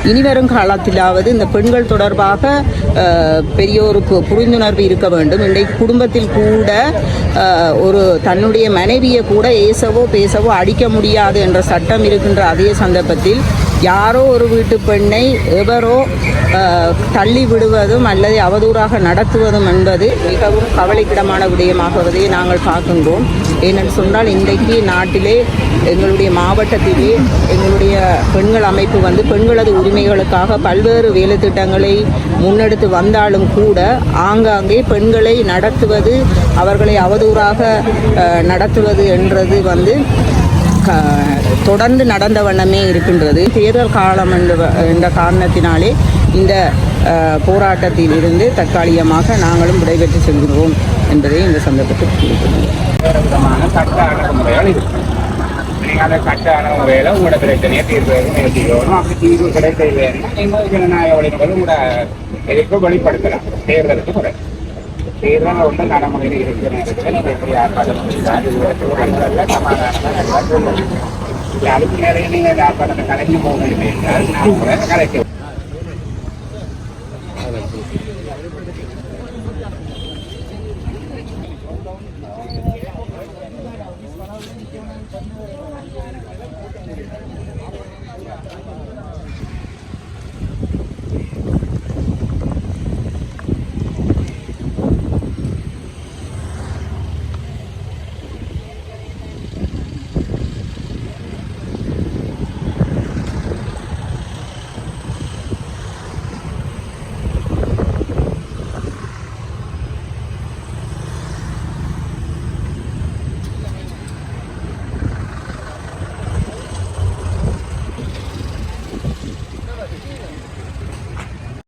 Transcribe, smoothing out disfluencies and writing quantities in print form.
இனிவரும் காலத்திலாவது இந்த பெண்கள் தொடர்பாக பெரியோருக்கு புரிந்துணர்வு இருக்க வேண்டும். இன்றைக்கு குடும்பத்தில் கூட ஒரு தன்னுடைய மனைவியை கூட ஏசவோ பேசவோ அடிக்க முடியாது என்ற சட்டம் இருக்கின்ற அதே சந்தர்ப்பத்தில் யாரோ ஒரு வீட்டு பெண்ணை எவரோ தள்ளி விடுவதும் அல்லது அவதூறாக நடத்துவதும் என்பது மிகவும் கவலைக்கிடமான விடயமாகவதை நாங்கள் பார்க்கின்றோம். ஏனென்று சொன்னால் இன்றைக்கு நாட்டிலே எங்களுடைய மாவட்டத்திலே எங்களுடைய பெண்கள் அமைப்பு பெண்களது உரிமைகளுக்காக பல்வேறு வேலை திட்டங்களை முன்னெடுத்து வந்தாலும் கூட ஆங்காங்கே பெண்களை நடத்துவது, அவர்களை அவதூறாக நடத்துவது என்றது தொடர்ந்து நடந்த வண்ணமே இருக்கின்றது. தேர்தல் காலம் என்ற காரணத்தினாலே இந்த போராட்டத்தில் இருந்து தற்காலிகமாக நாங்களும் விடைபெற்று செல்கிறோம் என்பதை இந்த சந்தர்ப்பத்தில் கூறுகிறோம். சட்ட அணுகுமுறைகள் இருக்கு. நீங்கள் அந்த சட்ட அணுகுமுறையில் உங்களோட பிரச்சனையை தீர்வு முயற்சிக்கணும். அப்படி தீர்வு கிடைக்கலைன்னா நீங்கள் ஜனநாயக வழிமுறை உங்களோட எதிர்ப்பு வெளிப்படுத்தலாம். தேர்தலுக்கு முறை தேர்தல் ஒன்று நடைமுறையில் இருக்கிற நேரத்தில் நீங்கள் எப்படி ஆர்ப்பாட்டம் சமாதானமாக அதுக்கு நிறைய நீங்கள் ஆர்ப்பாட்டத்தை கலைஞ்சு போக வேண்டும் என்றால் நான் கலைக்க